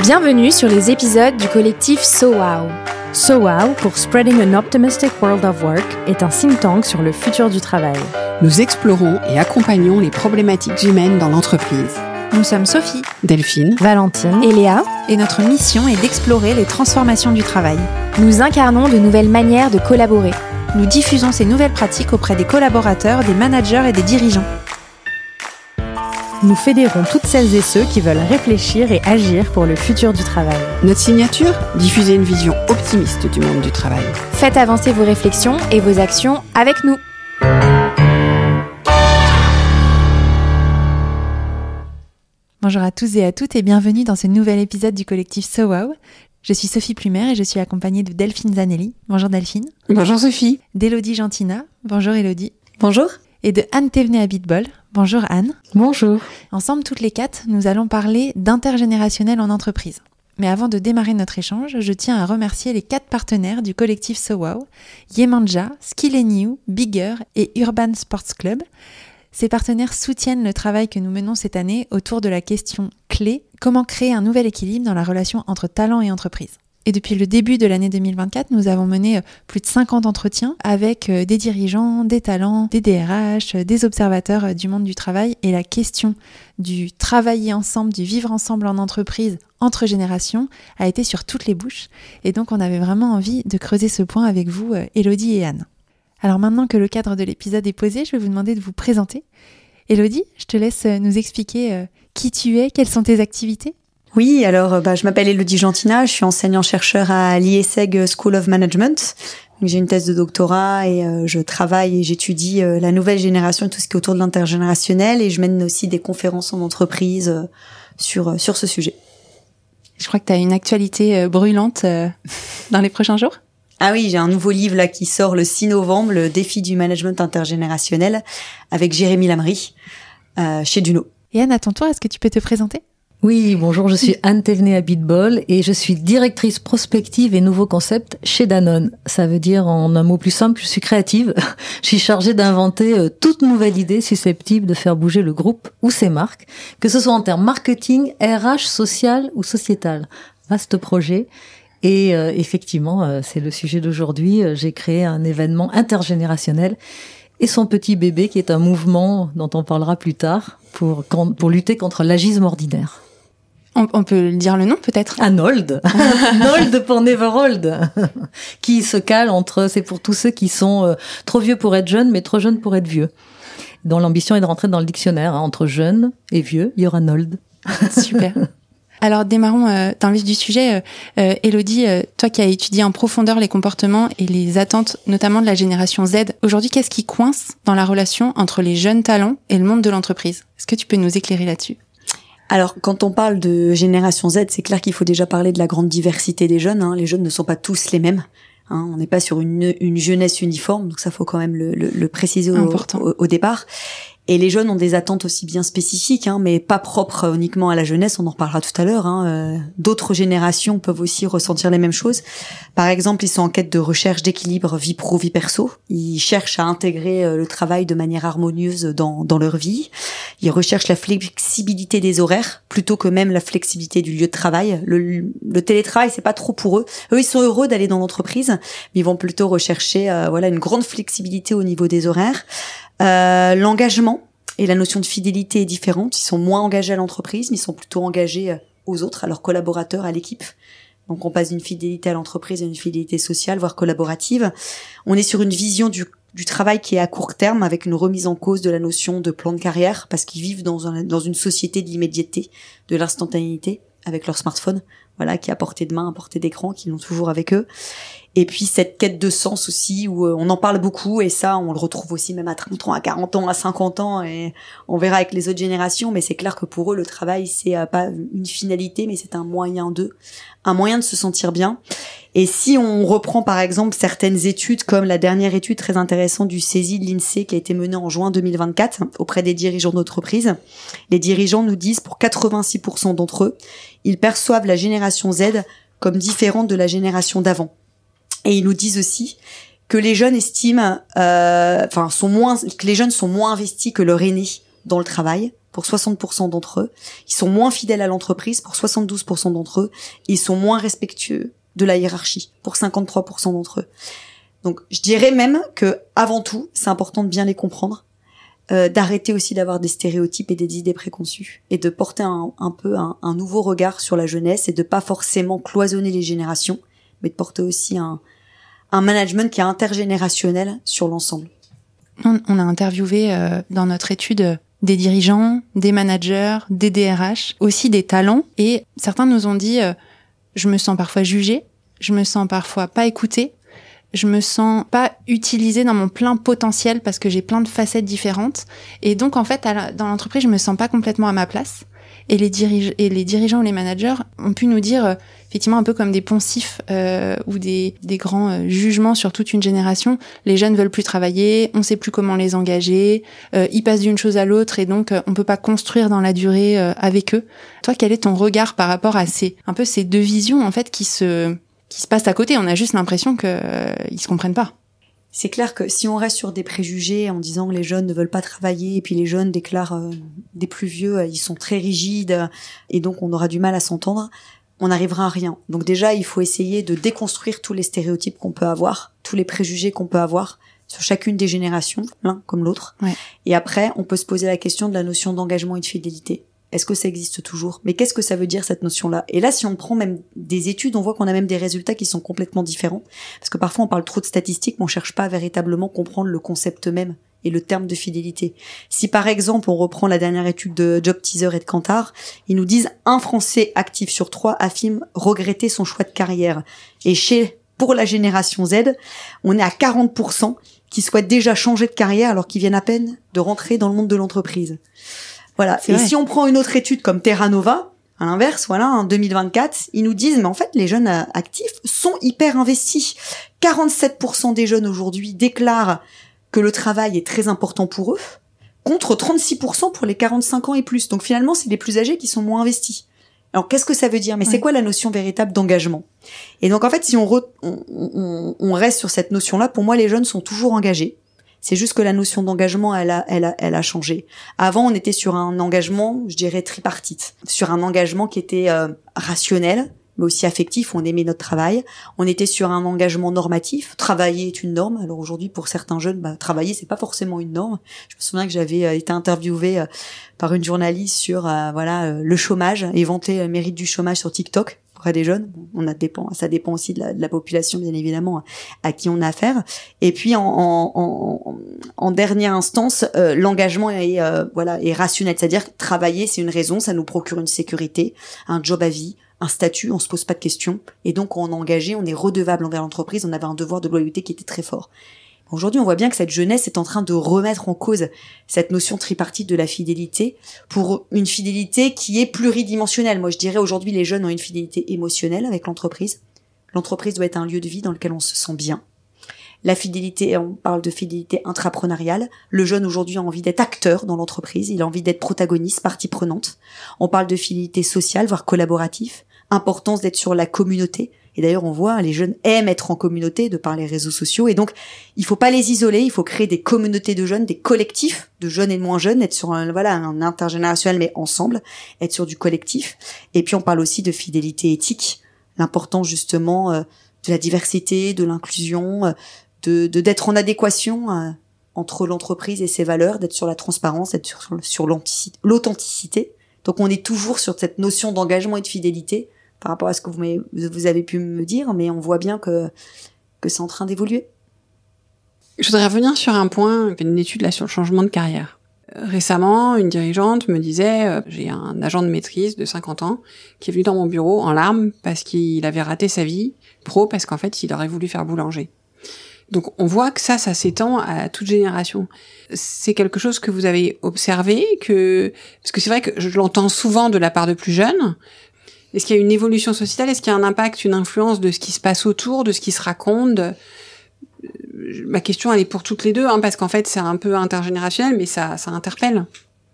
Bienvenue sur les épisodes du collectif SoWow. SoWow, pour Spreading an Optimistic World of Work, est un think tank sur le futur du travail. Nous explorons et accompagnons les problématiques humaines dans l'entreprise. Nous sommes Sophie, Delphine, Valentine et Léa, et notre mission est d'explorer les transformations du travail. Nous incarnons de nouvelles manières de collaborer. Nous diffusons ces nouvelles pratiques auprès des collaborateurs, des managers et des dirigeants. Nous fédérons toutes celles et ceux qui veulent réfléchir et agir pour le futur du travail. Notre signature ? Diffuser une vision optimiste du monde du travail. Faites avancer vos réflexions et vos actions avec nous. Bonjour à tous et à toutes et bienvenue dans ce nouvel épisode du collectif SoWow. Je suis Sophie Plumer et je suis accompagnée de Delphine Zanelli. Bonjour Delphine. Bonjour Sophie. D'Élodie Gentina. Bonjour Élodie. Bonjour. Et de Anne Thévenet Abitbol. Bonjour Anne. Bonjour. Ensemble, toutes les quatre, nous allons parler d'intergénérationnel en entreprise. Mais avant de démarrer notre échange, je tiens à remercier les 4 partenaires du collectif SoWow, Yemanja, Skill & You, Bigger et Urban Sports Club. Ces partenaires soutiennent le travail que nous menons cette année autour de la question clé, comment créer un nouvel équilibre dans la relation entre talent et entreprise. Et depuis le début de l'année 2024, nous avons mené plus de 50 entretiens avec des dirigeants, des talents, des DRH, des observateurs du monde du travail. Et la question du travailler ensemble, du vivre ensemble en entreprise, entre générations, a été sur toutes les bouches. Et donc, on avait vraiment envie de creuser ce point avec vous, Élodie et Anne. Alors maintenant que le cadre de l'épisode est posé, je vais vous demander de vous présenter. Élodie, je te laisse nous expliquer qui tu es, quelles sont tes activités. Oui, alors je m'appelle Élodie Gentina, je suis enseignant-chercheur à l'IESEG School of Management. Donc, j'ai une thèse de doctorat et je travaille et j'étudie la nouvelle génération et tout ce qui est autour de l'intergénérationnel et je mène aussi des conférences en entreprise sur ce sujet. Je crois que tu as une actualité brûlante dans les prochains jours. Ah oui, j'ai un nouveau livre là qui sort le 6 novembre, le défi du management intergénérationnel avec Jérémy Lamry chez Duno. Et Anne, à ton tour, est-ce que tu peux te présenter ? Oui, bonjour, je suis Anne Thévenet Abitbol et je suis directrice prospective et nouveaux concepts chez Danone. Ça veut dire, en un mot plus simple, je suis créative. Je suis chargée d'inventer toute nouvelle idée susceptible de faire bouger le groupe ou ses marques, que ce soit en termes marketing, RH, social ou sociétal. Vaste projet. Et effectivement, c'est le sujet d'aujourd'hui. J'ai créé un événement intergénérationnel et son petit bébé qui est un mouvement dont on parlera plus tard pour lutter contre l'agisme ordinaire. On peut dire le nom peut-être ? Nold. Nold pour Never Old. Qui se cale c'est pour tous ceux qui sont trop vieux pour être jeunes mais trop jeunes pour être vieux. Dont l'ambition est de rentrer dans le dictionnaire. Entre jeunes et vieux, il y aura Nold. Super. Alors démarrons dans le vif du sujet. Élodie, toi qui as étudié en profondeur les comportements et les attentes, notamment de la génération Z, aujourd'hui, qu'est-ce qui coince dans la relation entre les jeunes talents et le monde de l'entreprise ? Est-ce que tu peux nous éclairer là-dessus ? Alors, quand on parle de génération Z, c'est clair qu'il faut déjà parler de la grande diversité des jeunes. Les jeunes ne sont pas tous les mêmes. On n'est pas sur une jeunesse uniforme, donc ça faut quand même le préciser au départ. Et les jeunes ont des attentes aussi bien spécifiques, mais pas propres uniquement à la jeunesse, on en reparlera tout à l'heure. D'autres générations peuvent aussi ressentir les mêmes choses. Par exemple, ils sont en quête de recherche d'équilibre vie pro, vie perso. Ils cherchent à intégrer le travail de manière harmonieuse dans leur vie. Ils recherchent la flexibilité des horaires, plutôt que même la flexibilité du lieu de travail. Le télétravail, c'est pas trop pour eux. Eux, ils sont heureux d'aller dans l'entreprise, mais ils vont plutôt rechercher une grande flexibilité au niveau des horaires. L'engagement et la notion de fidélité est différente. Ils sont moins engagés à l'entreprise, mais ils sont plutôt engagés aux autres, à leurs collaborateurs, à l'équipe. Donc on passe d'une fidélité à l'entreprise à une fidélité sociale, voire collaborative. On est sur une vision du travail qui est à court terme, avec une remise en cause de la notion de plan de carrière, parce qu'ils vivent dans une société de l'immédiateté, de l'instantanéité, avec leur smartphone, qui est à portée de main, à portée d'écran, qu'ils l'ont toujours avec eux. Et puis cette quête de sens aussi, où on en parle beaucoup, et ça, on le retrouve aussi même à 30 ans, à 40 ans, à 50 ans, et on verra avec les autres générations, mais c'est clair que pour eux, le travail, c'est pas une finalité, mais c'est un moyen de se sentir bien. Et si on reprend par exemple certaines études, comme la dernière étude très intéressante du CESI de l'INSEE qui a été menée en juin 2024 auprès des dirigeants d'entreprise, les dirigeants nous disent, pour 86% d'entre eux, ils perçoivent la génération Z comme différente de la génération d'avant. Et ils nous disent aussi que les jeunes estiment, que les jeunes sont moins investis que leurs aînés dans le travail, pour 60% d'entre eux. Ils sont moins fidèles à l'entreprise pour 72% d'entre eux. Ils sont moins respectueux de la hiérarchie pour 53% d'entre eux. Donc, je dirais même que, avant tout, c'est important de bien les comprendre, d'arrêter aussi d'avoir des stéréotypes et des idées préconçues, et de porter un peu un nouveau regard sur la jeunesse, et de pas forcément cloisonner les générations, mais de porter aussi un management qui est intergénérationnel sur l'ensemble. On a interviewé dans notre étude des dirigeants, des managers, des DRH, aussi des talents, et certains nous ont dit je me sens parfois jugée, je me sens parfois pas écoutée, je me sens pas utilisée dans mon plein potentiel parce que j'ai plein de facettes différentes, et donc en fait dans l'entreprise je me sens pas complètement à ma place. Et les dirigeants ou les managers ont pu nous dire, effectivement, un peu comme des poncifs ou des grands jugements sur toute une génération. Les jeunes veulent plus travailler, on sait plus comment les engager, ils passent d'une chose à l'autre et donc on peut pas construire dans la durée avec eux. Toi, quel est ton regard par rapport à ces deux visions en fait qui se passent à côté? On a juste l'impression que ils se comprennent pas. C'est clair que si on reste sur des préjugés en disant que les jeunes ne veulent pas travailler et puis les jeunes déclarent des plus vieux, ils sont très rigides et donc on aura du mal à s'entendre, on n'arrivera à rien. Donc déjà, il faut essayer de déconstruire tous les stéréotypes qu'on peut avoir, tous les préjugés qu'on peut avoir sur chacune des générations, l'un comme l'autre. Ouais. Et après, on peut se poser la question de la notion d'engagement et de fidélité. Est-ce que ça existe toujours? Mais qu'est-ce que ça veut dire, cette notion-là? Et là, si on prend même des études, on voit qu'on a même des résultats qui sont complètement différents. Parce que parfois, on parle trop de statistiques, mais on cherche pas à véritablement comprendre le concept même et le terme de fidélité. Si par exemple, on reprend la dernière étude de Job Teaser et de Kantar, ils nous disent un Français actif sur 3 affirme regretter son choix de carrière. Et pour la génération Z, on est à 40% qui souhaitent déjà changer de carrière alors qu'ils viennent à peine de rentrer dans le monde de l'entreprise. Voilà. Et si on prend une autre étude comme Terra Nova, à l'inverse, voilà, en 2024, ils nous disent, mais en fait, les jeunes actifs sont hyper investis. 47% des jeunes aujourd'hui déclarent que le travail est très important pour eux, contre 36% pour les 45 ans et plus. Donc finalement, c'est les plus âgés qui sont moins investis. Alors, qu'est-ce que ça veut dire? Mais c'est quoi la notion véritable d'engagement? Et donc, en fait, si on reste sur cette notion-là, pour moi, les jeunes sont toujours engagés. C'est juste que la notion d'engagement, elle a changé. Avant, on était sur un engagement, je dirais, tripartite. Sur un engagement qui était rationnel, mais aussi affectif, on aimait notre travail. On était sur un engagement normatif. Travailler est une norme. Alors aujourd'hui, pour certains jeunes, travailler, c'est pas forcément une norme. Je me souviens que j'avais été interviewée par une journaliste sur le chômage et vanter le mérite du chômage sur TikTok. Des jeunes, ça dépend aussi de la population, bien évidemment, à qui on a affaire. Et puis en dernière instance, l'engagement est rationnel, c'est-à-dire travailler, c'est une raison, ça nous procure une sécurité, un job à vie, un statut, on se pose pas de questions, et donc on est engagé, on est redevable envers l'entreprise, on avait un devoir de loyauté qui était très fort. Aujourd'hui, on voit bien que cette jeunesse est en train de remettre en cause cette notion tripartite de la fidélité pour une fidélité qui est pluridimensionnelle. Moi, je dirais aujourd'hui, les jeunes ont une fidélité émotionnelle avec l'entreprise. L'entreprise doit être un lieu de vie dans lequel on se sent bien. La fidélité, on parle de fidélité intrapreneuriale. Le jeune aujourd'hui a envie d'être acteur dans l'entreprise, il a envie d'être protagoniste, partie prenante. On parle de fidélité sociale, voire collaborative. Importance d'être sur la communauté. Et d'ailleurs, on voit, les jeunes aiment être en communauté de par les réseaux sociaux. Et donc, il faut pas les isoler, il faut créer des communautés de jeunes, des collectifs de jeunes et de moins jeunes, être sur un intergénérationnel, mais ensemble, être sur du collectif. Et puis, on parle aussi de fidélité éthique, l'importance justement de la diversité, de l'inclusion, d'être en adéquation entre l'entreprise et ses valeurs, d'être sur la transparence, d'être sur l'authenticité. Donc, on est toujours sur cette notion d'engagement et de fidélité, par rapport à ce que vous avez pu me dire, mais on voit bien que c'est en train d'évoluer. Je voudrais revenir sur un point, il y avait une étude là sur le changement de carrière. Récemment, une dirigeante me disait, j'ai un agent de maîtrise de 50 ans qui est venu dans mon bureau en larmes parce qu'il avait raté sa vie pro, parce qu'en fait, il aurait voulu faire boulanger. Donc on voit que ça s'étend à toute génération. C'est quelque chose que vous avez observé, parce que c'est vrai que je l'entends souvent de la part de plus jeunes. Est-ce qu'il y a une évolution sociétale? Est-ce qu'il y a un impact, une influence de ce qui se passe autour, de ce qui se raconte? Ma question, elle est pour toutes les deux, parce qu'en fait, c'est un peu intergénérationnel, mais ça interpelle.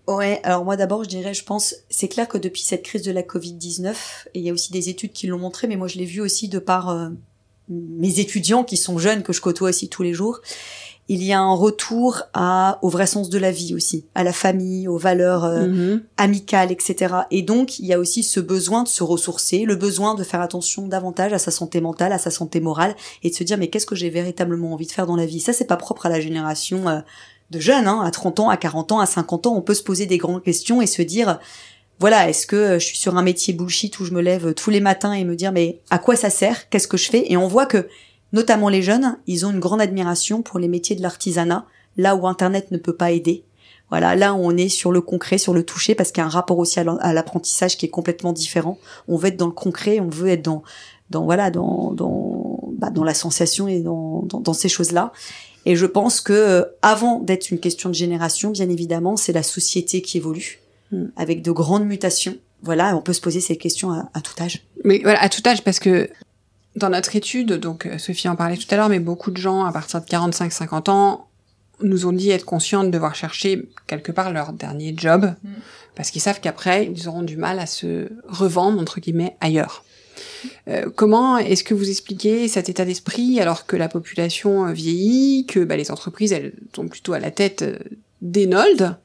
Ouais, alors moi d'abord, je dirais, je pense, c'est clair que depuis cette crise de la Covid-19, et il y a aussi des études qui l'ont montré, mais moi je l'ai vu aussi de par mes étudiants qui sont jeunes, que je côtoie aussi tous les jours, il y a un retour au vrai sens de la vie aussi, à la famille, aux valeurs amicales, etc. Et donc, il y a aussi ce besoin de se ressourcer, le besoin de faire attention davantage à sa santé mentale, à sa santé morale, et de se dire, mais qu'est-ce que j'ai véritablement envie de faire dans la vie? Ça, c'est pas propre à la génération de jeunes, hein, à 30 ans, à 40 ans, à 50 ans, on peut se poser des grandes questions et se dire, voilà, est-ce que je suis sur un métier bullshit où je me lève tous les matins et me dire, mais à quoi ça sert? Qu'est-ce que je fais? Et on voit que, notamment les jeunes, ils ont une grande admiration pour les métiers de l'artisanat, là où Internet ne peut pas aider. Voilà, là où on est sur le concret, sur le toucher, parce qu'il y a un rapport aussi à l'apprentissage qui est complètement différent. On veut être dans le concret, on veut être dans la sensation et dans ces choses-là. Et je pense que avant d'être une question de génération, bien évidemment, c'est la société qui évolue avec de grandes mutations. Voilà, on peut se poser ces questions à tout âge. Mais voilà, à tout âge, parce que dans notre étude, donc Sophie en parlait tout à l'heure, mais beaucoup de gens à partir de 45-50 ans nous ont dit être conscients de devoir chercher quelque part leur dernier job, parce qu'ils savent qu'après, ils auront du mal à se revendre, entre guillemets, ailleurs. Comment est-ce que vous expliquez cet état d'esprit alors que la population vieillit, que les entreprises elles sont plutôt à la tête des nolds,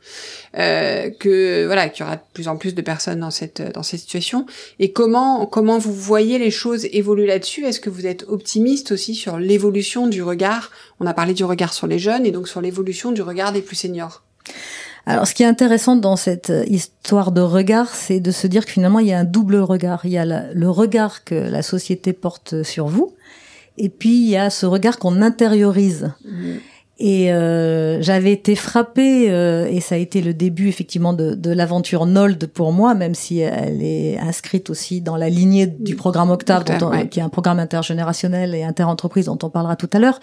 que voilà qu'il y aura de plus en plus de personnes dans cette situation, et comment vous voyez les choses évoluer là-dessus? Est-ce que vous êtes optimiste aussi sur l'évolution du regard? On a parlé du regard sur les jeunes et donc sur l'évolution du regard des plus seniors. Alors, ce qui est intéressant dans cette histoire de regard, c'est de se dire que finalement, il y a un double regard. Il y a le regard que la société porte sur vous, et puis il y a ce regard qu'on intériorise. Et j'avais été frappée, et ça a été le début effectivement de l'aventure Nold pour moi, même si elle est inscrite aussi dans la lignée du programme Octave, qui est un programme intergénérationnel et interentreprise dont on parlera tout à l'heure.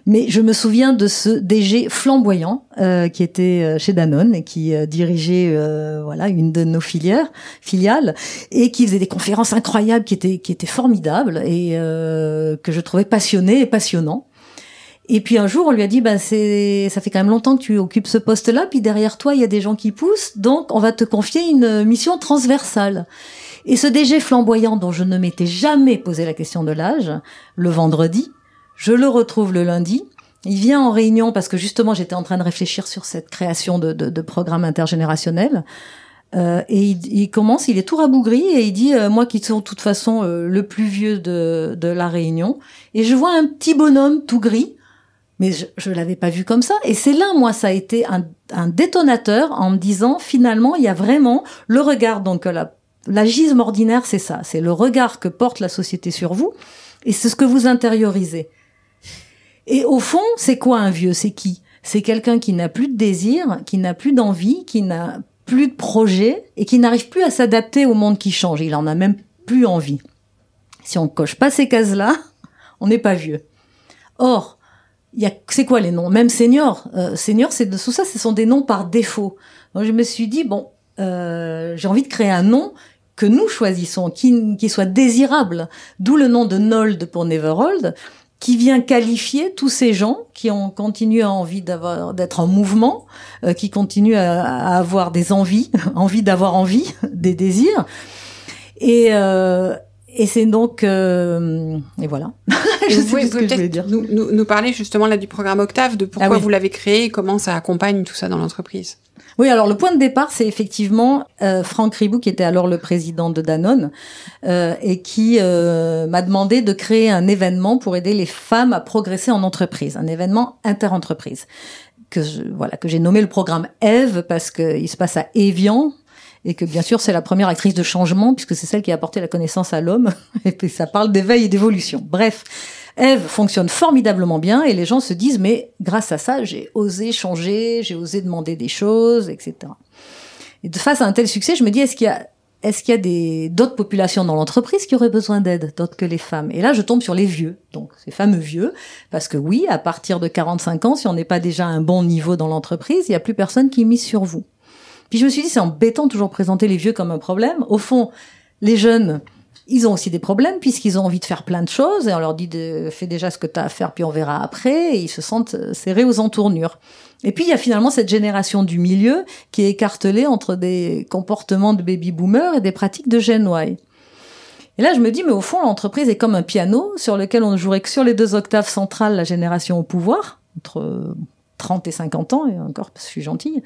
Mais je me souviens de ce DG flamboyant qui était chez Danone et qui dirigeait une de nos filiales, et qui faisait des conférences incroyables qui étaient formidables et que je trouvais passionné et passionnant. Et puis un jour on lui a dit ça fait quand même longtemps que tu occupes ce poste-là, puis derrière toi il y a des gens qui poussent, donc on va te confier une mission transversale. Et ce DG flamboyant dont je ne m'étais jamais posé la question de l'âge, le vendredi, je le retrouve le lundi. Il vient en réunion parce que justement j'étais en train de réfléchir sur cette création de programme intergénérationnel. Et il commence, il est tout rabougri et il dit moi qui suis de toute façon le plus vieux de la réunion, et je vois un petit bonhomme tout gris, mais je l'avais pas vu comme ça. Et c'est là, moi, ça a été un détonateur en me disant finalement il y a vraiment le regard, donc l'agisme ordinaire, c'est ça, c'est le regard que porte la société sur vous, et c'est ce que vous intériorisez. Et au fond, c'est quoi un vieux? C'est qui? C'est quelqu'un qui n'a plus de désir, qui n'a plus d'envie, qui n'a plus de projet et qui n'arrive plus à s'adapter au monde qui change. Il en a même plus envie. Si on coche pas ces cases-là, on n'est pas vieux. Or, c'est quoi les noms? Même senior. Senior, c'est de tout ça, ce sont des noms par défaut. Donc je me suis dit j'ai envie de créer un nom que nous choisissons, qui soit désirable. D'où le nom de Nold pour Never Old, qui vient qualifier tous ces gens qui ont continué à envie d'être en mouvement, qui continuent à avoir des envies d'avoir envie, des désirs. Et c'est donc et voilà. Vous pouvez peut-être nous parler justement là du programme Octave, de pourquoi vous l'avez créé, et comment ça accompagne tout ça dans l'entreprise. Oui, alors le point de départ, c'est effectivement Franck Ribou, qui était alors le président de Danone, et qui m'a demandé de créer un événement pour aider les femmes à progresser en entreprise, un événement interentreprise, que j'ai nommé le programme Ève, parce que il se passe à Évian, et que bien sûr c'est la première actrice de changement, puisque c'est celle qui a apporté la connaissance à l'homme, et puis ça parle d'éveil et d'évolution. Bref, Ève fonctionne formidablement bien, et les gens se disent mais grâce à ça j'ai osé changer, j'ai osé demander des choses, etc. Et de face à un tel succès, je me dis est-ce qu'il y a d'autres populations dans l'entreprise qui auraient besoin d'aide, d'autres que les femmes? Et là je tombe sur les vieux, donc ces fameux vieux, parce que oui, à partir de 45 ans, si on n'est pas déjà à un bon niveau dans l'entreprise, il y a plus personne qui mise sur vous. Puis je me suis dit, c'est embêtant de toujours présenter les vieux comme un problème. Au fond, les jeunes, ils ont aussi des problèmes puisqu'ils ont envie de faire plein de choses, et on leur dit fais déjà ce que tu as à faire puis on verra après, et ils se sentent serrés aux entournures. Et puis il y a finalement cette génération du milieu qui est écartelée entre des comportements de baby-boomers et des pratiques de Gen Y. Et là je me dis, mais au fond l'entreprise est comme un piano sur lequel on ne jouerait que sur les 2 octaves centrales, la génération au pouvoir, entre 30 et 50 ans, et encore parce que je suis gentille,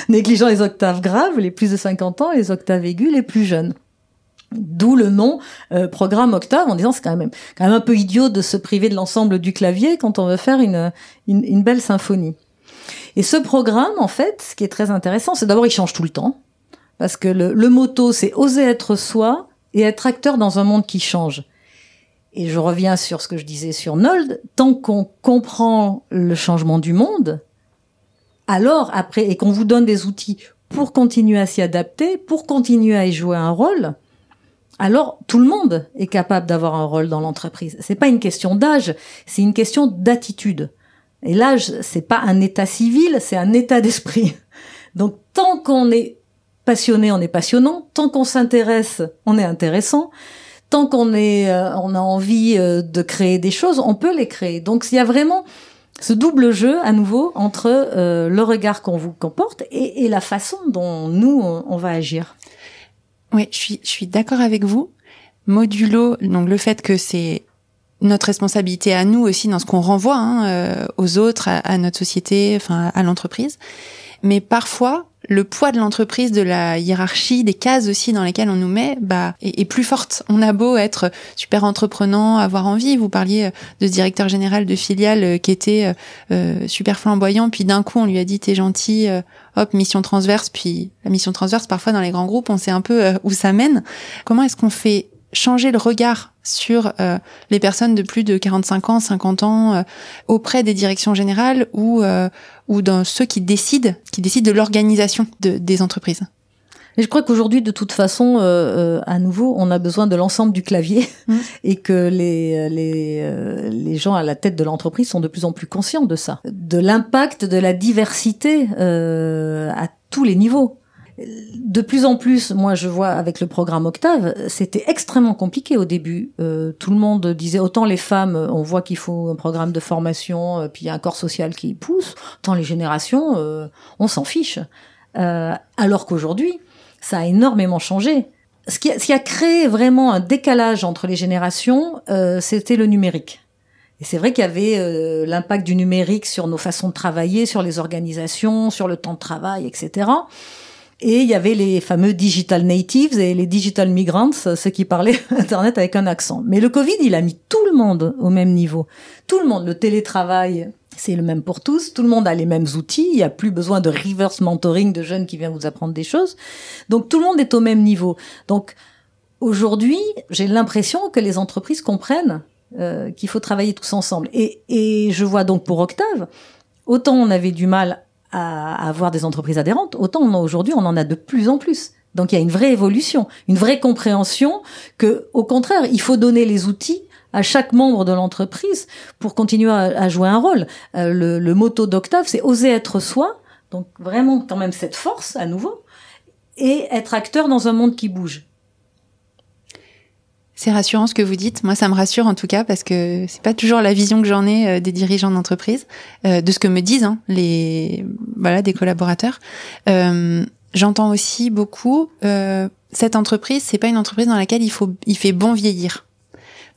négligeant les octaves graves, les plus de 50 ans, et les octaves aiguës, les plus jeunes. D'où le nom programme octave, en disant c'est quand même un peu idiot de se priver de l'ensemble du clavier quand on veut faire une belle symphonie. Et ce programme, en fait, ce qui est très intéressant, c'est d'abord il change tout le temps, parce que le motto c'est oser être soi et être acteur dans un monde qui change. Et je reviens sur ce que je disais sur Nold, tant qu'on comprend le changement du monde, alors après, et qu'on vous donne des outils pour continuer à s'y adapter, pour continuer à y jouer un rôle, alors tout le monde est capable d'avoir un rôle dans l'entreprise. C'est pas une question d'âge, c'est une question d'attitude. Et l'âge, c'est pas un état civil, c'est un état d'esprit. Donc tant qu'on est passionné, on est passionnant, tant qu'on s'intéresse, on est intéressant. Tant qu'on a envie de créer des choses, on peut les créer. Donc, il y a vraiment ce double jeu, à nouveau, entre le regard qu'on vous comporte et la façon dont nous, on va agir. Oui, je suis d'accord avec vous. Modulo, donc le fait que c'est notre responsabilité à nous aussi dans ce qu'on renvoie aux autres, à notre société, enfin à l'entreprise. Mais parfois, le poids de l'entreprise, de la hiérarchie, des cases aussi dans lesquelles on nous met, est plus forte. On a beau être super entreprenant, avoir envie. Vous parliez de ce directeur général de filiale qui était super flamboyant, puis d'un coup on lui a dit t'es gentil, hop, mission transverse. Puis la mission transverse, parfois dans les grands groupes, on sait un peu où ça mène. Comment est-ce qu'on fait changer le regard sur les personnes de plus de 45 ans, 50 ans auprès des directions générales ou dans ceux qui décident de l'organisation des entreprises? Et je crois qu'aujourd'hui, de toute façon, à nouveau, on a besoin de l'ensemble du clavier et que les gens à la tête de l'entreprise sont de plus en plus conscients de ça, de l'impact de la diversité à tous les niveaux. De plus en plus, moi je vois avec le programme Octave, c'était extrêmement compliqué au début. Tout le monde disait, autant les femmes, on voit qu'il faut un programme de formation, puis il y a un corps social qui pousse, autant les générations, on s'en fiche. Alors qu'aujourd'hui, ça a énormément changé. Ce qui a créé vraiment un décalage entre les générations, c'était le numérique. Et c'est vrai qu'il y avait l'impact du numérique sur nos façons de travailler, sur les organisations, sur le temps de travail, etc. Et il y avait les fameux digital natives et les digital migrants, ceux qui parlaient Internet avec un accent. Mais le Covid, il a mis tout le monde au même niveau. Tout le monde, le télétravail, c'est le même pour tous. Tout le monde a les mêmes outils. Il n'y a plus besoin de reverse mentoring de jeunes qui viennent vous apprendre des choses. Donc tout le monde est au même niveau. Donc aujourd'hui, j'ai l'impression que les entreprises comprennent qu'il faut travailler tous ensemble. Et je vois donc pour Octave, autant on avait du mal à avoir des entreprises adhérentes, autant aujourd'hui on en a de plus en plus. Donc il y a une vraie évolution, une vraie compréhension que, au contraire, il faut donner les outils à chaque membre de l'entreprise pour continuer à jouer un rôle. Le motto d'Octave, c'est oser être soi, donc vraiment quand même cette force à nouveau, et être acteur dans un monde qui bouge. C'est rassurant ce que vous dites. Moi, ça me rassure en tout cas parce que c'est pas toujours la vision que j'en ai des dirigeants d'entreprise, de ce que me disent des collaborateurs. J'entends aussi beaucoup cette entreprise, c'est pas une entreprise dans laquelle il fait bon vieillir.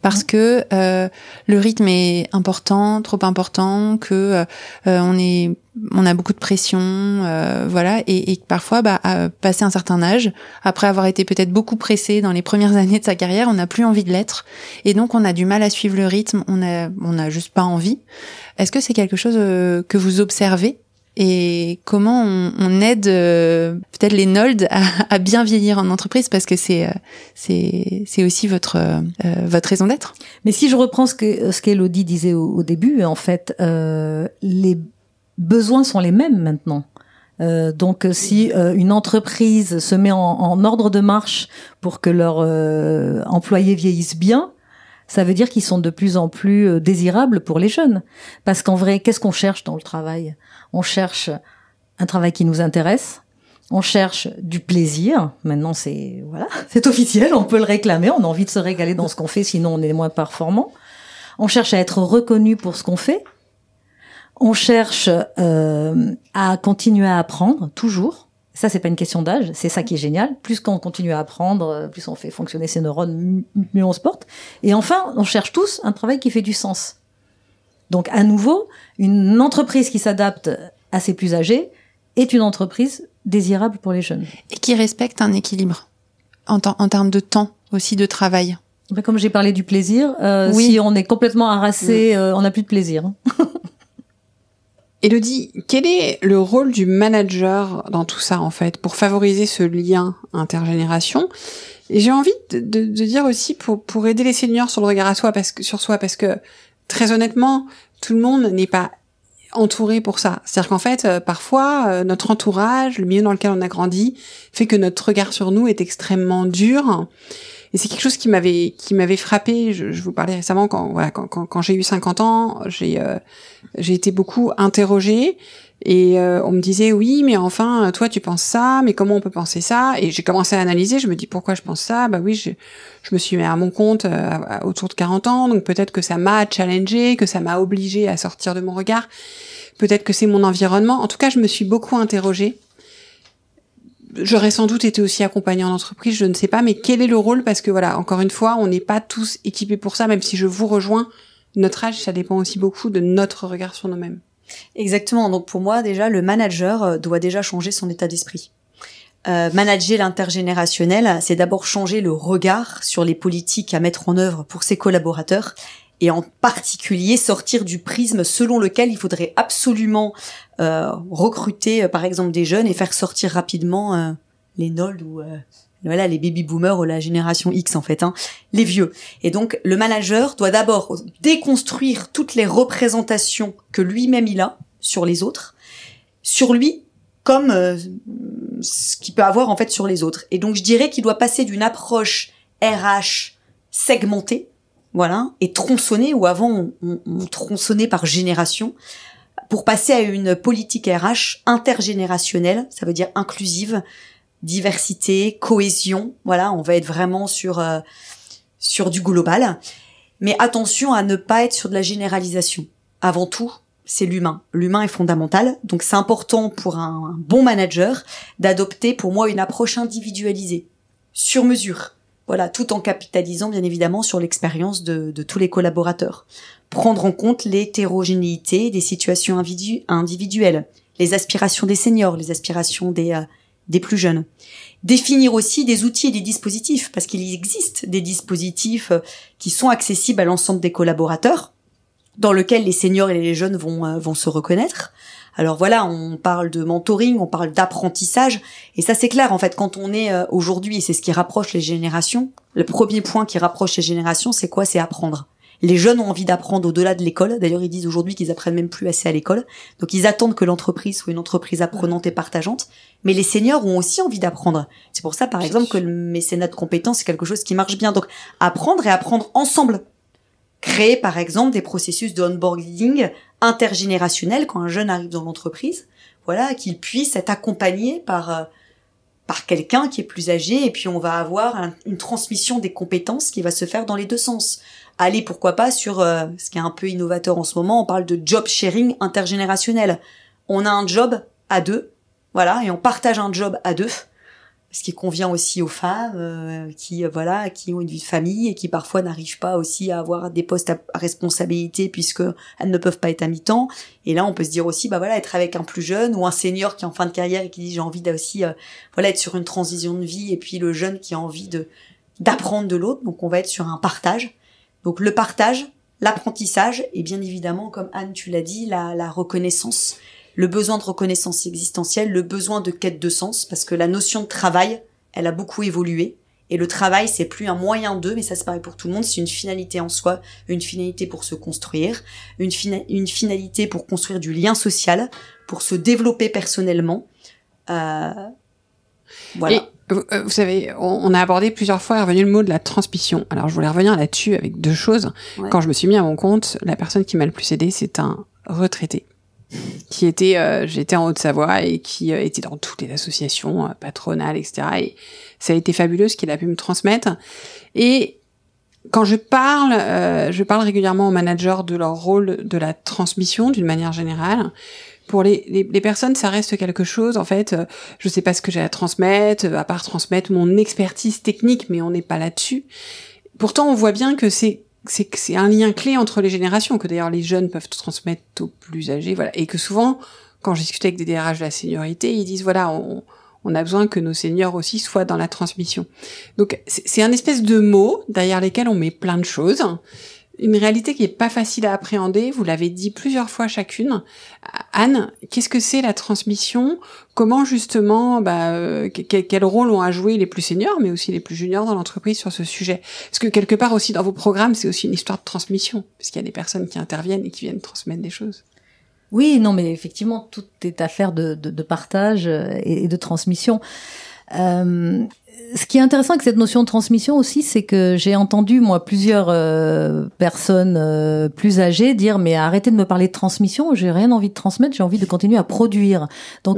Parce que le rythme est important, trop important, que on a beaucoup de pression, et parfois, à passer un certain âge, après avoir été peut-être beaucoup pressé dans les premières années de sa carrière, on n'a plus envie de l'être, et donc on a du mal à suivre le rythme, on a juste pas envie. Est-ce que c'est quelque chose que vous observez? Et comment on aide peut-être les Nold à bien vieillir en entreprise, parce que c'est aussi votre raison d'être. Mais si je reprends ce qu'Élodie disait au début, en fait, les besoins sont les mêmes maintenant. Donc si une entreprise se met en ordre de marche pour que leurs employés vieillissent bien, ça veut dire qu'ils sont de plus en plus désirables pour les jeunes. Parce qu'en vrai, qu'est-ce qu'on cherche dans le travail ? On cherche un travail qui nous intéresse, on cherche du plaisir. Maintenant, c'est officiel, on peut le réclamer, on a envie de se régaler dans ce qu'on fait, sinon on est moins performant. On cherche à être reconnu pour ce qu'on fait. On cherche à continuer à apprendre, toujours. Ça, c'est pas une question d'âge, c'est ça qui est génial. Plus qu'on continue à apprendre, plus on fait fonctionner ses neurones, mieux on se porte. Et enfin, on cherche tous un travail qui fait du sens. Donc, à nouveau, une entreprise qui s'adapte à ses plus âgés est une entreprise désirable pour les jeunes. Et qui respecte un équilibre en termes de temps aussi de travail. Comme j'ai parlé du plaisir, si on est complètement harassé, on n'a plus de plaisir. Élodie, quel est le rôle du manager dans tout ça, en fait, pour favoriser ce lien intergénération? Et j'ai envie de dire aussi pour aider les seniors sur le regard sur soi, parce que très honnêtement, tout le monde n'est pas entouré pour ça. C'est-à-dire qu'en fait, parfois, notre entourage, le milieu dans lequel on a grandi, fait que notre regard sur nous est extrêmement dur. Et c'est quelque chose qui m'avait frappé. Je vous parlais récemment quand j'ai eu 50 ans, j'ai été beaucoup interrogée et on me disait oui, mais enfin toi tu penses ça, mais comment on peut penser ça? Et j'ai commencé à analyser, je me dis pourquoi je pense ça? Bah oui, je me suis mis à mon compte autour de 40 ans, donc peut-être que ça m'a challengée, que ça m'a obligée à sortir de mon regard. Peut-être que c'est mon environnement. En tout cas, je me suis beaucoup interrogée. J'aurais sans doute été aussi accompagnée en entreprise, je ne sais pas, mais quel est le rôle? Parce que voilà, encore une fois, on n'est pas tous équipés pour ça, même si je vous rejoins, notre âge, ça dépend aussi beaucoup de notre regard sur nous-mêmes. Exactement, donc pour moi, déjà, le manager doit déjà changer son état d'esprit. Manager l'intergénérationnel, c'est d'abord changer le regard sur les politiques à mettre en œuvre pour ses collaborateurs, et en particulier sortir du prisme selon lequel il faudrait absolument recruter par exemple des jeunes et faire sortir rapidement les nolds ou les baby boomers ou la génération X en fait, les vieux. Et donc le manager doit d'abord déconstruire toutes les représentations que lui-même il a sur les autres, sur lui comme ce qu'il peut avoir en fait sur les autres. Et donc je dirais qu'il doit passer d'une approche RH segmentée, voilà, et tronçonner, où avant on tronçonnait par génération, pour passer à une politique RH intergénérationnelle, ça veut dire inclusive, diversité, cohésion, voilà, on va être vraiment sur du global. Mais attention à ne pas être sur de la généralisation. Avant tout, c'est l'humain. L'humain est fondamental, donc c'est important pour un bon manager d'adopter pour moi une approche individualisée, sur mesure. Voilà, tout en capitalisant bien évidemment sur l'expérience de tous les collaborateurs. Prendre en compte l'hétérogénéité des situations individuelles, les aspirations des seniors, les aspirations des plus jeunes. Définir aussi des outils et des dispositifs, parce qu'il existe des dispositifs qui sont accessibles à l'ensemble des collaborateurs, dans lesquels les seniors et les jeunes vont se reconnaître. Alors voilà, on parle de mentoring, on parle d'apprentissage, et ça c'est clair en fait, quand on est aujourd'hui, et c'est ce qui rapproche les générations, le premier point qui rapproche les générations, c'est quoi? C'est apprendre. Les jeunes ont envie d'apprendre au-delà de l'école, d'ailleurs ils disent aujourd'hui qu'ils apprennent même plus assez à l'école, donc ils attendent que l'entreprise soit une entreprise apprenante et partageante, mais les seniors ont aussi envie d'apprendre. C'est pour ça par exemple que le mécénat de compétences c'est quelque chose qui marche bien, donc apprendre et apprendre ensemble. Créer par exemple des processus de onboarding intergénérationnel quand un jeune arrive dans l'entreprise, voilà, qu'il puisse être accompagné par quelqu'un qui est plus âgé, et puis on va avoir une transmission des compétences qui va se faire dans les deux sens. Allez, pourquoi pas sur ce qui est un peu innovateur en ce moment, on parle de job sharing intergénérationnel. On a un job à deux, voilà, et on partage un job à deux, ce qui convient aussi aux femmes qui ont une vie de famille et qui parfois n'arrivent pas aussi à avoir des postes à responsabilité puisque elles ne peuvent pas être à mi-temps. Et là, on peut se dire aussi, être avec un plus jeune ou un senior qui est en fin de carrière et qui dit j'ai envie d'aussi être sur une transition de vie, et puis le jeune qui a envie d'apprendre de l'autre. Donc on va être sur un partage. Donc le partage, l'apprentissage et bien évidemment, comme Anne tu l'as dit, la reconnaissance. Le besoin de reconnaissance existentielle, le besoin de quête de sens, parce que la notion de travail, elle a beaucoup évolué. Et le travail, c'est plus un moyen mais ça c'est pareil pour tout le monde, c'est une finalité en soi, une finalité pour se construire, une finalité pour construire du lien social, pour se développer personnellement. Voilà. Et vous savez, on a abordé plusieurs fois, est revenu le mot de la transmission. Alors je voulais revenir là-dessus avec deux choses. Ouais. Quand je me suis mis à mon compte, la personne qui m'a le plus aidée, c'est un retraité. Qui était, j'étais en Haute-Savoie et qui était dans toutes les associations patronales, etc. Et ça a été fabuleux ce qu'il a pu me transmettre. Et quand je parle régulièrement aux managers de leur rôle de la transmission d'une manière générale. Pour les personnes, ça reste quelque chose, en fait, je sais pas ce que j'ai à transmettre, à part transmettre mon expertise technique, mais on n'est pas là-dessus. Pourtant, on voit bien que c'est c'est un lien clé entre les générations, que d'ailleurs les jeunes peuvent transmettre aux plus âgés, voilà, et que souvent, quand je discute avec des DRH de la seniorité, ils disent voilà, on a besoin que nos seniors aussi soient dans la transmission. Donc c'est un espèce de mot derrière lesquels on met plein de choses. Une réalité qui est pas facile à appréhender, vous l'avez dit plusieurs fois chacune. Anne, qu'est-ce que c'est la transmission? Comment justement, quel rôle ont à jouer les plus seniors, mais aussi les plus juniors dans l'entreprise sur ce sujet? Parce que quelque part aussi dans vos programmes, c'est aussi une histoire de transmission, parce qu'il y a des personnes qui interviennent et qui viennent transmettre des choses. Oui, non, mais effectivement, tout est affaire de partage et de transmission. Ce qui est intéressant avec cette notion de transmission aussi, c'est que j'ai entendu, moi, plusieurs personnes plus âgées dire « mais arrêtez de me parler de transmission, j'ai rien envie de transmettre, j'ai envie de continuer à produire ». Donc,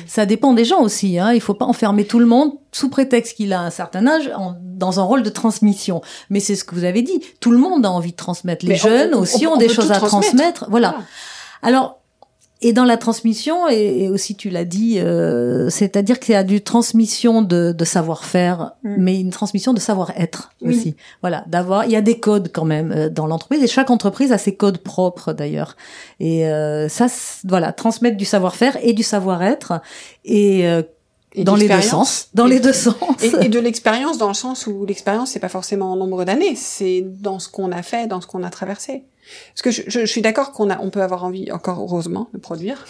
ça dépend des gens aussi. Hein. Il faut pas enfermer tout le monde sous prétexte qu'il a un certain âge dans un rôle de transmission. Mais c'est ce que vous avez dit, tout le monde a envie de transmettre. Les jeunes aussi ont des choses à transmettre. Voilà. Alors, et dans la transmission, et aussi tu l'as dit, c'est-à-dire qu'il y a du transmission de savoir-faire, mais une transmission de savoir-être aussi. Voilà, il y a des codes quand même dans l'entreprise, et chaque entreprise a ses codes propres d'ailleurs. Et voilà, transmettre du savoir-faire et du savoir-être, et dans les deux sens, les deux sens. Et de l'expérience dans le sens où l'expérience, c'est pas forcément en nombre d'années, c'est dans ce qu'on a fait, dans ce qu'on a traversé. Parce que je suis d'accord on peut avoir envie, encore heureusement, de produire,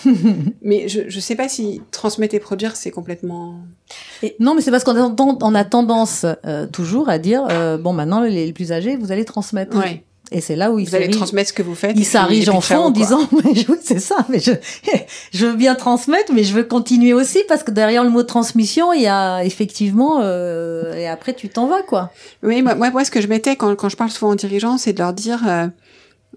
mais je sais pas si transmettre et produire, c'est complètement... Non, mais c'est parce qu'on a tendance toujours à dire, maintenant, les plus âgés, vous allez transmettre. Ouais. Et c'est là où vous allez transmettre ce que vous faites. Ils s'arrigent en fond en disant, mais oui, c'est ça, mais je veux bien transmettre, mais je veux continuer aussi, parce que derrière le mot transmission, il y a effectivement, et après tu t'en vas, quoi. Oui, moi, ce que je mettais quand je parle souvent aux dirigeants, c'est de leur dire,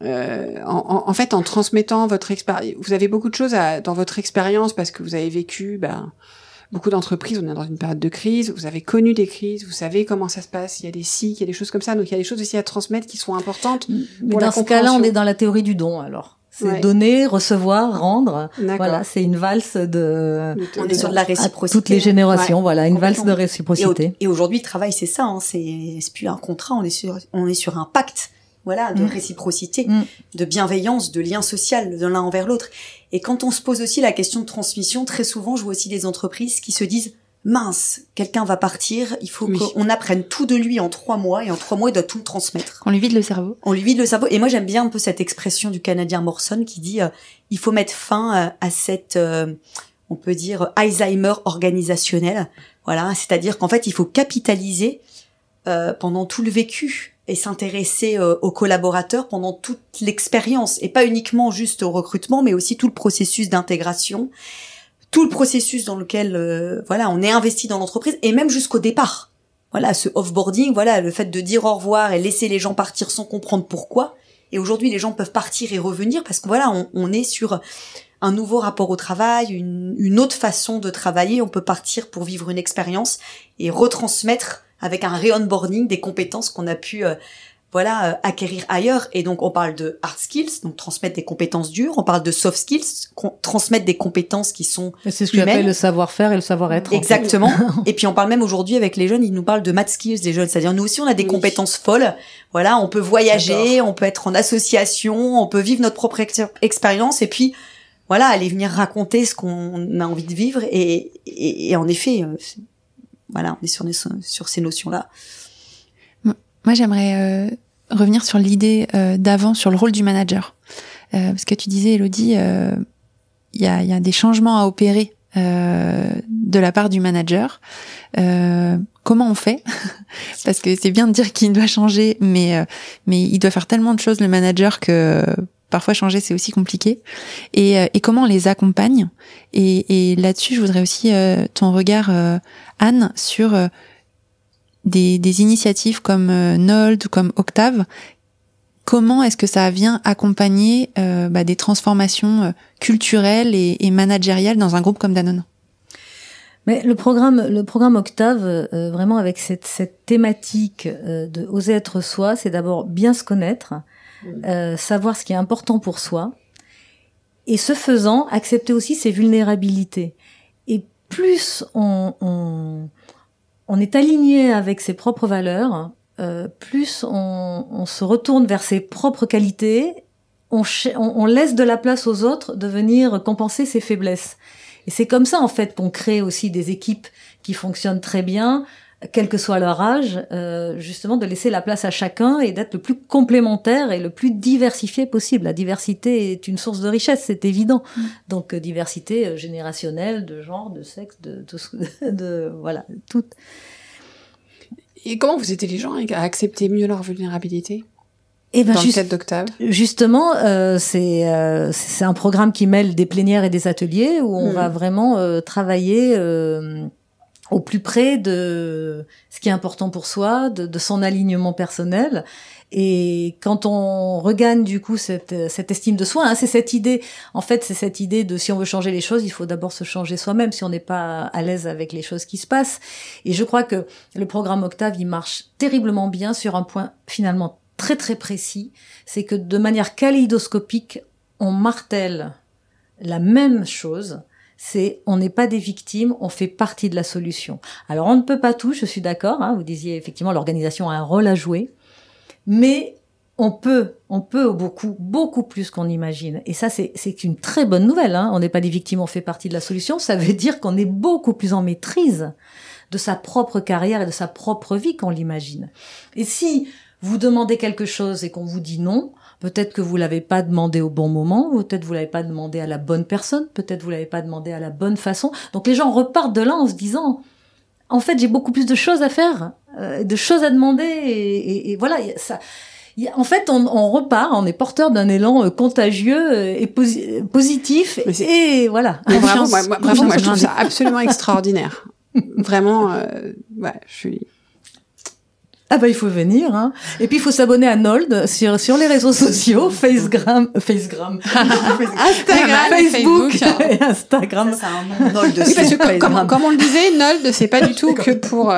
en fait, en transmettant votre expérience, vous avez beaucoup de choses dans votre expérience parce que vous avez vécu, beaucoup d'entreprises, on est dans une période de crise, vous avez connu des crises, vous savez comment ça se passe, il y a des cycles, il y a des choses comme ça, donc il y a des choses aussi à transmettre qui sont importantes. Mais dans ce cas-là, on est dans la théorie du don, alors. C'est donner, recevoir, rendre. D'accord. Voilà, c'est une valse on est sur de la réciprocité. Toutes les générations, voilà, une valse de réciprocité. Et aujourd'hui, le travail, c'est ça, hein, c'est plus un contrat, on est sur un pacte. Voilà, de réciprocité, de bienveillance, de lien social de l'un envers l'autre. Et quand on se pose aussi la question de transmission, très souvent, je vois aussi des entreprises qui se disent « mince, quelqu'un va partir, il faut qu'on apprenne tout de lui en 3 mois, et en 3 mois, il doit tout me transmettre. » On lui vide le cerveau. On lui vide le cerveau. Et moi, j'aime bien un peu cette expression du Canadien Morrison qui dit il faut mettre fin à cette, on peut dire, Alzheimer organisationnel. Voilà, c'est-à-dire qu'en fait, il faut capitaliser pendant tout le vécu et s'intéresser aux collaborateurs pendant toute l'expérience, et pas uniquement juste au recrutement, mais aussi tout le processus d'intégration, tout le processus dans lequel on est investi dans l'entreprise, et même jusqu'au départ. Voilà, ce offboarding, voilà, le fait de dire au revoir et laisser les gens partir sans comprendre pourquoi. Et aujourd'hui, les gens peuvent partir et revenir parce que voilà, on est sur un nouveau rapport au travail, une autre façon de travailler. On peut partir pour vivre une expérience et retransmettre avec un re-onboarding des compétences qu'on a pu acquérir ailleurs. Et donc on parle de hard skills, donc transmettre des compétences dures, on parle de soft skills, transmettre des compétences qui sont c'est ce que j'appelle le savoir-faire et le savoir-être. Exactement. Et puis on parle même aujourd'hui avec les jeunes, ils nous parlent de math skills, les jeunes, c'est-à-dire nous aussi on a des compétences folles. Voilà, on peut voyager, on peut être en association, on peut vivre notre propre expérience, et puis voilà, aller venir raconter ce qu'on a envie de vivre. Et en effet, voilà, on est sur ces notions-là. Moi, j'aimerais revenir sur l'idée d'avant, sur le rôle du manager. Parce que tu disais, Élodie, il y a des changements à opérer de la part du manager. Comment on fait? Parce que c'est bien de dire qu'il doit changer, mais il doit faire tellement de choses, le manager, que parfois changer c'est aussi compliqué. Et comment on les accompagne? Et là-dessus, je voudrais aussi ton regard, Anne, sur des initiatives comme Nold ou comme Octave. Comment est-ce que ça vient accompagner des transformations culturelles et managériales dans un groupe comme Danone? Mais le programme Octave, vraiment avec cette thématique de oser être soi, c'est d'abord bien se connaître, savoir ce qui est important pour soi, et ce faisant, accepter aussi ses vulnérabilités. Et plus on est aligné avec ses propres valeurs, plus on se retourne vers ses propres qualités, on laisse de la place aux autres de venir compenser ses faiblesses. Et c'est comme ça, en fait, qu'on crée aussi des équipes qui fonctionnent très bien, quel que soit leur âge, justement de laisser la place à chacun et d'être le plus complémentaire et le plus diversifié possible. La diversité est une source de richesse, c'est évident. Donc diversité générationnelle, de genre, de sexe, de tout voilà, tout. Et comment vous aidez les gens à accepter mieux leur vulnérabilité? Et ben dans le cadre d'Octave. Justement, c'est un programme qui mêle des plénières et des ateliers où on va vraiment travailler au plus près de ce qui est important pour soi, de son alignement personnel. Et quand on regagne du coup cette estime de soi, c'est cette idée, en fait, c'est cette idée de si on veut changer les choses, il faut d'abord se changer soi-même si on n'est pas à l'aise avec les choses qui se passent. Et je crois que le programme Octave, il marche terriblement bien sur un point finalement très très précis, c'est que de manière kaléidoscopique, on martèle la même chose, c'est on n'est pas des victimes, on fait partie de la solution. Alors on ne peut pas tout, je suis d'accord, vous disiez effectivement l'organisation a un rôle à jouer, mais on peut beaucoup plus qu'on imagine. Et ça c'est une très bonne nouvelle, on n'est pas des victimes, on fait partie de la solution, ça veut dire qu'on est beaucoup plus en maîtrise de sa propre carrière et de sa propre vie qu'on l'imagine. Et si vous demandez quelque chose et qu'on vous dit non, peut-être que vous l'avez pas demandé au bon moment, peut-être vous l'avez pas demandé à la bonne personne, peut-être vous l'avez pas demandé à la bonne façon. Donc les gens repartent de là en se disant, en fait, j'ai beaucoup plus de choses à faire, de choses à demander, et voilà, ça. En fait, on repart, on est porteur d'un élan contagieux et positif, et voilà. Mais vraiment, moi, je trouve ça absolument extraordinaire. Vraiment, je suis... Ah il faut venir, Et puis il faut s'abonner à Nold sur les réseaux sociaux, Instagram, Facebook et Instagram. Ça, c'est un nom Nold. Oui, parce que comme on le disait, Nold, c'est pas du tout que pour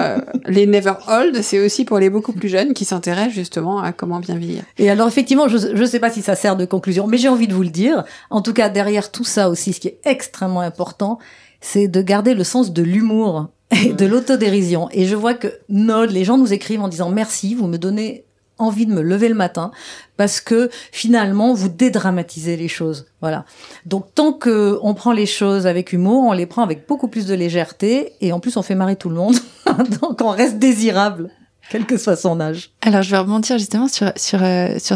les never old, c'est aussi pour les beaucoup plus jeunes qui s'intéressent justement à comment bien vieillir. Et alors effectivement, je sais pas si ça sert de conclusion, mais j'ai envie de vous le dire. En tout cas, derrière tout ça aussi, ce qui est extrêmement important, c'est de garder le sens de l'humour et de l'autodérision. Et je vois que les gens nous écrivent en disant merci, vous me donnez envie de me lever le matin parce que finalement vous dédramatisez les choses. Voilà. Donc tant que on prend les choses avec humour, on les prend avec beaucoup plus de légèreté et en plus on fait marrer tout le monde. Donc on reste désirable, quel que soit son âge. Alors je vais rebondir justement sur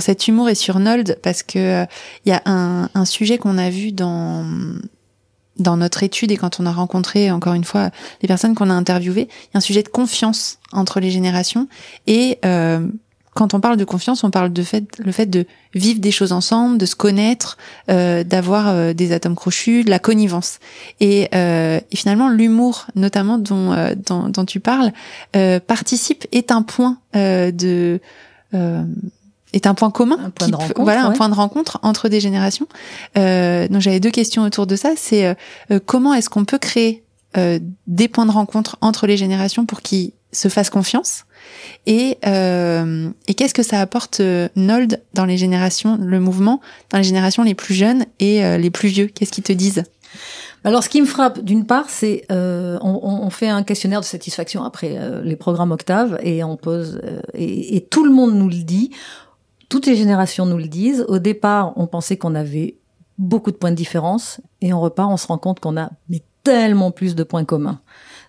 cet humour et sur Nold parce que il y a un sujet qu'on a vu dans notre étude et quand on a rencontré, encore une fois, les personnes qu'on a interviewées, il y a un sujet de confiance entre les générations. Et quand on parle de confiance, on parle le fait de vivre des choses ensemble, de se connaître, d'avoir des atomes crochus, de la connivence. Et finalement, l'humour, notamment dont tu parles, participe, est un point est un point commun, un point de rencontre entre des générations. Donc j'avais deux questions autour de ça. C'est comment est-ce qu'on peut créer des points de rencontre entre les générations pour qu'ils se fassent confiance et qu'est-ce que ça apporte Nold dans les générations, le mouvement dans les générations les plus jeunes et les plus vieux. Qu'est-ce qu'ils te disent? Alors, ce qui me frappe, d'une part, c'est on fait un questionnaire de satisfaction après les programmes Octave et on pose et tout le monde nous le dit. Toutes les générations nous le disent. Au départ, on pensait qu'on avait beaucoup de points de différence et on repart, on se rend compte qu'on a tellement plus de points communs.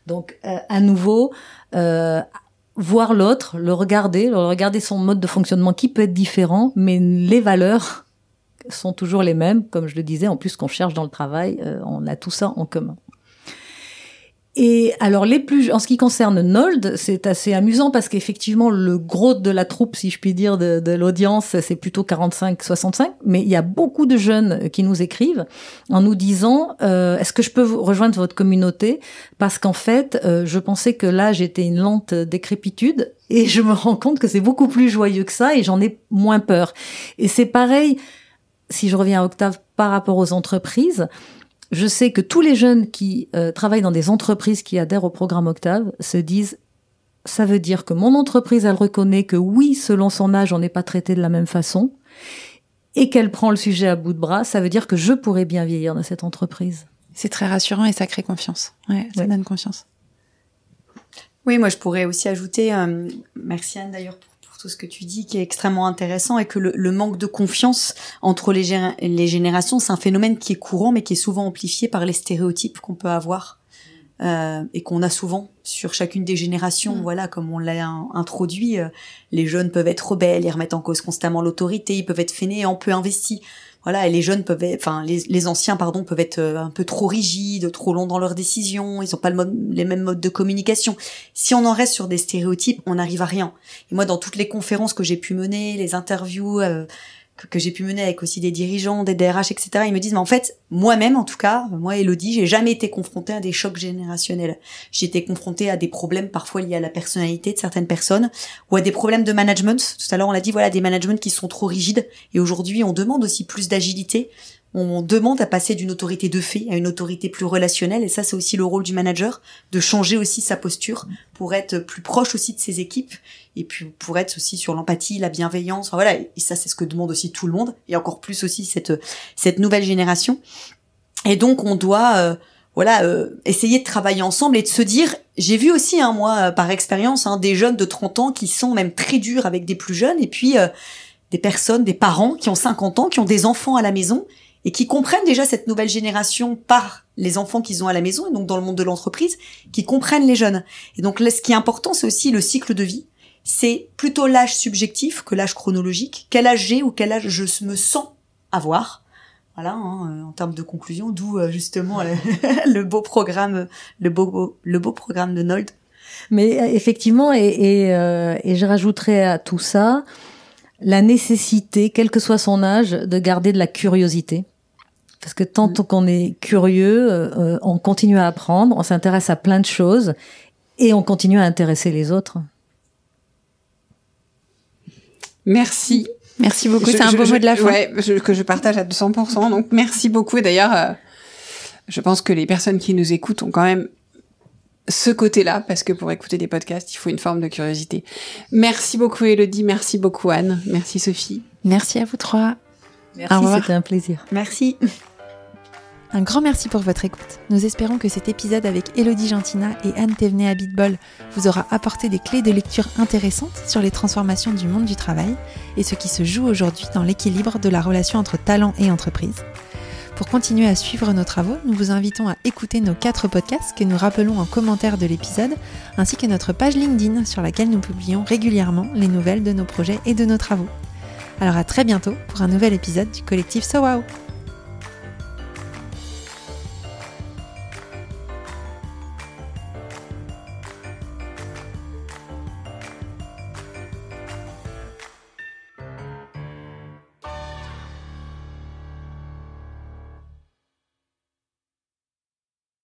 Donc, à nouveau, voir l'autre, le regarder son mode de fonctionnement qui peut être différent, mais les valeurs sont toujours les mêmes. Comme je le disais, en plus qu'on cherche dans le travail, on a tout ça en commun. Et alors en ce qui concerne Nold, c'est assez amusant parce qu'effectivement le gros de la troupe, si je puis dire, de l'audience, c'est plutôt 45-65, mais il y a beaucoup de jeunes qui nous écrivent en nous disant est-ce que je peux rejoindre votre communauté parce qu'en fait je pensais que là j'étais une lente décrépitude et je me rends compte que c'est beaucoup plus joyeux que ça et j'en ai moins peur. Et c'est pareil si je reviens à Octave par rapport aux entreprises. Je sais que tous les jeunes qui travaillent dans des entreprises qui adhèrent au programme Octave se disent « ça veut dire que mon entreprise, elle reconnaît que oui, selon son âge, on n'est pas traité de la même façon et qu'elle prend le sujet à bout de bras, ça veut dire que je pourrais bien vieillir dans cette entreprise. » C'est très rassurant et ça crée confiance. Ouais, ça donne confiance. Oui, moi je pourrais aussi ajouter, merci Anne d'ailleurs pour pour tout ce que tu dis, qui est extrêmement intéressant, et que le manque de confiance entre les générations, c'est un phénomène qui est courant, mais qui est souvent amplifié par les stéréotypes qu'on peut avoir et qu'on a souvent sur chacune des générations. Voilà, comme on l'a introduit, les jeunes peuvent être rebelles, ils remettent en cause constamment l'autorité, ils peuvent être fainéants, peu investis. Voilà, et les jeunes peuvent être, enfin les anciens peuvent être un peu trop rigides, trop longs dans leurs décisions, ils ont pas les mêmes modes de communication. Si on en reste sur des stéréotypes, on n'arrive à rien. Et moi, dans toutes les conférences que j'ai pu mener, les interviews que j'ai pu mener avec aussi des dirigeants, des DRH, etc., ils me disent, mais en fait, moi-même, en tout cas, moi, Élodie, j'ai jamais été confrontée à des chocs générationnels. J'ai été confrontée à des problèmes parfois liés à la personnalité de certaines personnes, ou à des problèmes de management. Tout à l'heure, on l'a dit, voilà, des managements qui sont trop rigides. Et aujourd'hui, on demande aussi plus d'agilité. On demande à passer d'une autorité de fait à une autorité plus relationnelle, et ça, c'est aussi le rôle du manager, de changer aussi sa posture pour être plus proche aussi de ses équipes, et puis pour être aussi sur l'empathie, la bienveillance, enfin, voilà, et ça, c'est ce que demande aussi tout le monde, et encore plus aussi cette nouvelle génération. Et donc, on doit essayer de travailler ensemble et de se dire, j'ai vu aussi, moi, par expérience, des jeunes de 30 ans qui sont même très durs avec des plus jeunes, et puis des personnes, des parents qui ont 50 ans, qui ont des enfants à la maison, et qui comprennent déjà cette nouvelle génération par les enfants qu'ils ont à la maison, et donc dans le monde de l'entreprise, qui comprennent les jeunes. Et donc là, ce qui est important, c'est aussi le cycle de vie. C'est plutôt l'âge subjectif que l'âge chronologique. Quel âge j'ai ou quel âge je me sens avoir. Voilà, en termes de conclusion, d'où justement le beau programme, le beau programme de Nold. Mais effectivement, et je rajouterais à tout ça la nécessité, quel que soit son âge, de garder de la curiosité. Parce que tant qu'on est curieux, on continue à apprendre, on s'intéresse à plein de choses et on continue à intéresser les autres. Merci. Merci beaucoup, c'est un beau mot de la fin. Ouais, que je partage à 200%. Donc, merci beaucoup. Et d'ailleurs, je pense que les personnes qui nous écoutent ont quand même ce côté-là, parce que pour écouter des podcasts, il faut une forme de curiosité. Merci beaucoup, Élodie. Merci beaucoup, Anne. Merci, Sophie. Merci à vous trois. Merci, c'était un plaisir. Merci. Un grand merci pour votre écoute. Nous espérons que cet épisode avec Élodie Gentina et Anne Thévenet Abitbol vous aura apporté des clés de lecture intéressantes sur les transformations du monde du travail et ce qui se joue aujourd'hui dans l'équilibre de la relation entre talent et entreprise. Pour continuer à suivre nos travaux, nous vous invitons à écouter nos 4 podcasts que nous rappelons en commentaire de l'épisode, ainsi que notre page LinkedIn sur laquelle nous publions régulièrement les nouvelles de nos projets et de nos travaux. Alors à très bientôt pour un nouvel épisode du collectif So Wow.